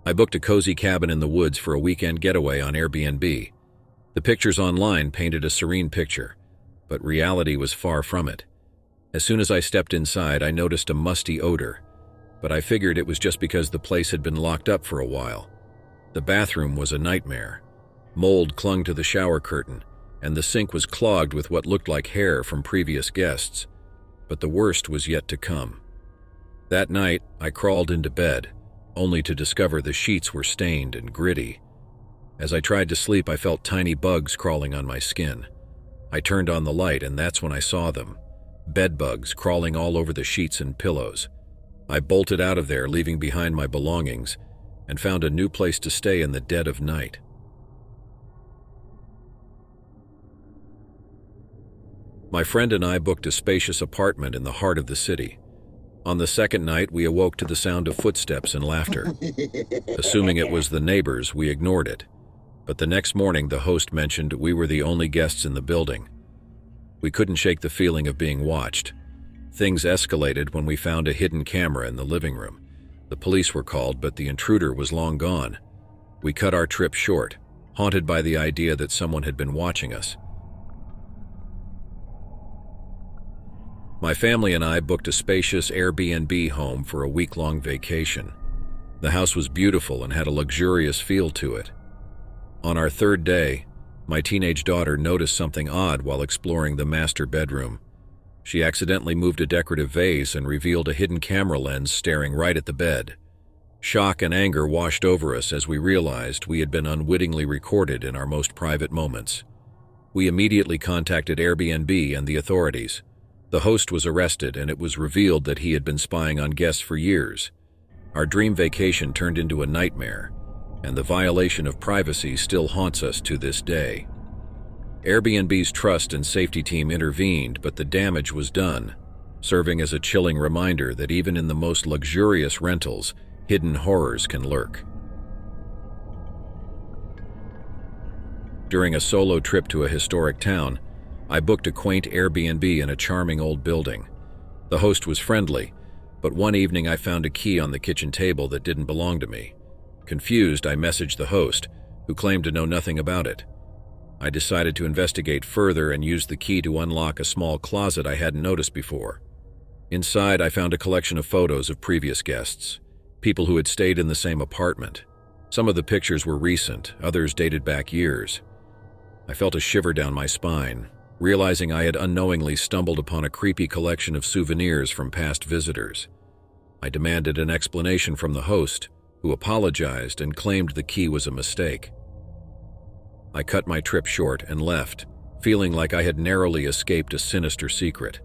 I booked a cozy cabin in the woods for a weekend getaway on Airbnb. The pictures online painted a serene picture, but reality was far from it. As soon as I stepped inside, I noticed a musty odor, but I figured it was just because the place had been locked up for a while. The bathroom was a nightmare. Mold clung to the shower curtain, and the sink was clogged with what looked like hair from previous guests. But the worst was yet to come. That night, I crawled into bed, only to discover the sheets were stained and gritty. As I tried to sleep, I felt tiny bugs crawling on my skin. I turned on the light, and that's when I saw them. Bed bugs crawling all over the sheets and pillows. I bolted out of there, leaving behind my belongings, and found a new place to stay in the dead of night. My friend and I booked a spacious apartment in the heart of the city. On the second night, we awoke to the sound of footsteps and laughter. Assuming it was the neighbors, we ignored it. But the next morning, the host mentioned we were the only guests in the building. We couldn't shake the feeling of being watched. Things escalated when we found a hidden camera in the living room. The police were called, but the intruder was long gone. We cut our trip short, haunted by the idea that someone had been watching us. My family and I booked a spacious Airbnb home for a week-long vacation. The house was beautiful and had a luxurious feel to it. On our third day, my teenage daughter noticed something odd while exploring the master bedroom. She accidentally moved a decorative vase and revealed a hidden camera lens staring right at the bed. Shock and anger washed over us as we realized we had been unwittingly recorded in our most private moments. We immediately contacted Airbnb and the authorities. The host was arrested, and it was revealed that he had been spying on guests for years. Our dream vacation turned into a nightmare, and the violation of privacy still haunts us to this day. Airbnb's trust and safety team intervened, but the damage was done, serving as a chilling reminder that even in the most luxurious rentals, hidden horrors can lurk. During a solo trip to a historic town, I booked a quaint Airbnb in a charming old building. The host was friendly, but one evening I found a key on the kitchen table that didn't belong to me. Confused, I messaged the host, who claimed to know nothing about it. I decided to investigate further and used the key to unlock a small closet I hadn't noticed before. Inside, I found a collection of photos of previous guests, people who had stayed in the same apartment. Some of the pictures were recent, others dated back years. I felt a shiver down my spine, realizing I had unknowingly stumbled upon a creepy collection of souvenirs from past visitors. I demanded an explanation from the host, who apologized and claimed the key was a mistake. I cut my trip short and left, feeling like I had narrowly escaped a sinister secret.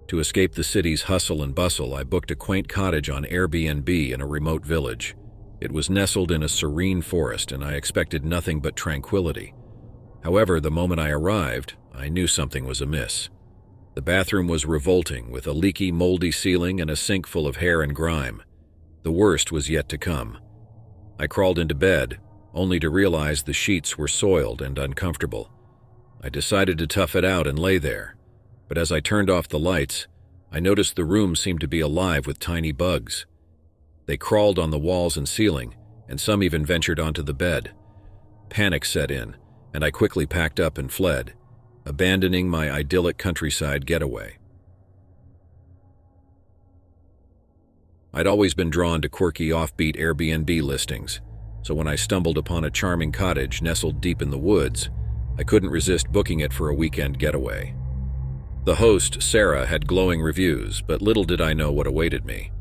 To escape the city's hustle and bustle, I booked a quaint cottage on Airbnb in a remote village. It was nestled in a serene forest, and I expected nothing but tranquility. However, the moment I arrived, I knew something was amiss. The bathroom was revolting, with a leaky, moldy ceiling and a sink full of hair and grime. The worst was yet to come. I crawled into bed, only to realize the sheets were soiled and uncomfortable. I decided to tough it out and lay there, but as I turned off the lights, I noticed the room seemed to be alive with tiny bugs. They crawled on the walls and ceiling, and some even ventured onto the bed. Panic set in, and I quickly packed up and fled, abandoning my idyllic countryside getaway. I'd always been drawn to quirky offbeat Airbnb listings, so when I stumbled upon a charming cottage nestled deep in the woods, I couldn't resist booking it for a weekend getaway. The host, Sarah, had glowing reviews, but little did I know what awaited me.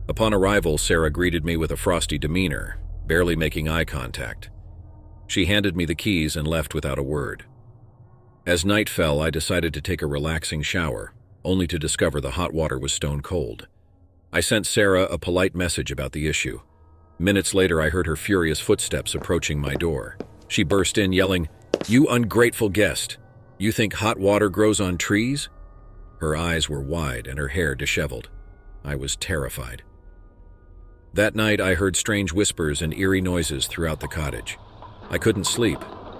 Upon arrival, Sarah greeted me with a frosty demeanor, barely making eye contact. She handed me the keys and left without a word. As night fell, I decided to take a relaxing shower, only to discover the hot water was stone cold. I sent Sarah a polite message about the issue. Minutes later, I heard her furious footsteps approaching my door. She burst in, yelling, "You ungrateful guest! You think hot water grows on trees?" Her eyes were wide and her hair disheveled. I was terrified. That night, I heard strange whispers and eerie noises throughout the cottage. I couldn't sleep,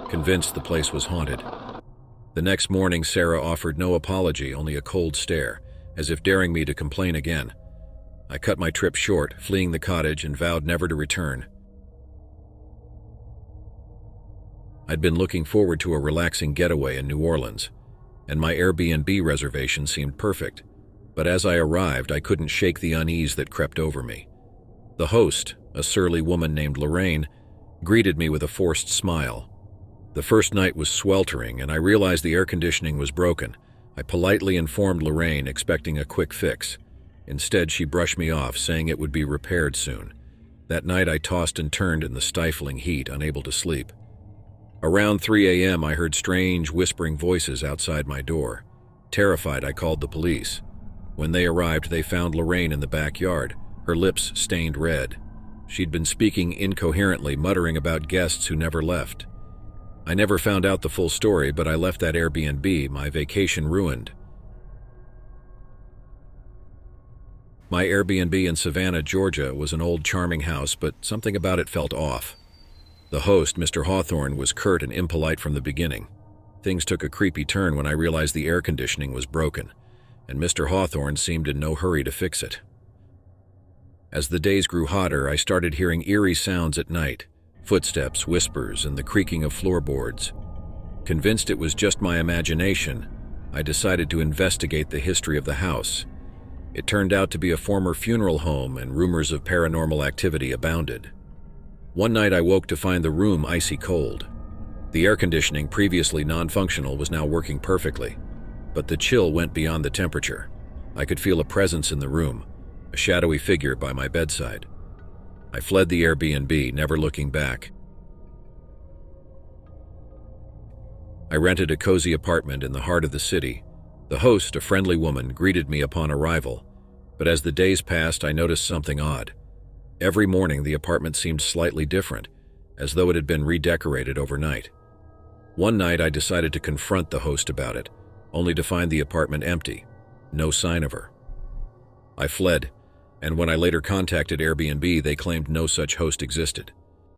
convinced the place was haunted. The next morning, Sarah offered no apology, only a cold stare, as if daring me to complain again. I cut my trip short, fleeing the cottage, and vowed never to return. I'd been looking forward to a relaxing getaway in New Orleans, and my Airbnb reservation seemed perfect. But as I arrived, I couldn't shake the unease that crept over me. The host, a surly woman named Lorraine, greeted me with a forced smile. The first night was sweltering, and I realized the air conditioning was broken. I politely informed Lorraine, expecting a quick fix. Instead, she brushed me off, saying it would be repaired soon. That night, I tossed and turned in the stifling heat, unable to sleep. Around 3 a.m., I heard strange, whispering voices outside my door. Terrified, I called the police. When they arrived, they found Lorraine in the backyard, her lips stained red. She'd been speaking incoherently, muttering about guests who never left. I never found out the full story, but I left that Airbnb, my vacation ruined. My Airbnb in Savannah, Georgia, was an old, charming house, but something about it felt off. The host, Mr. Hawthorne, was curt and impolite from the beginning. Things took a creepy turn when I realized the air conditioning was broken, and Mr. Hawthorne seemed in no hurry to fix it. As the days grew hotter, I started hearing eerie sounds at night, footsteps, whispers, and the creaking of floorboards. Convinced it was just my imagination, I decided to investigate the history of the house. It turned out to be a former funeral home, and rumors of paranormal activity abounded. One night I woke to find the room icy cold. The air conditioning, previously non-functional, was now working perfectly, but the chill went beyond the temperature. I could feel a presence in the room, a shadowy figure by my bedside. I fled the Airbnb, never looking back. I rented a cozy apartment in the heart of the city. The host, a friendly woman, greeted me upon arrival, but as the days passed, I noticed something odd. Every morning, the apartment seemed slightly different, as though it had been redecorated overnight. One night, I decided to confront the host about it, only to find the apartment empty, no sign of her. I fled, and when I later contacted Airbnb, they claimed no such host existed.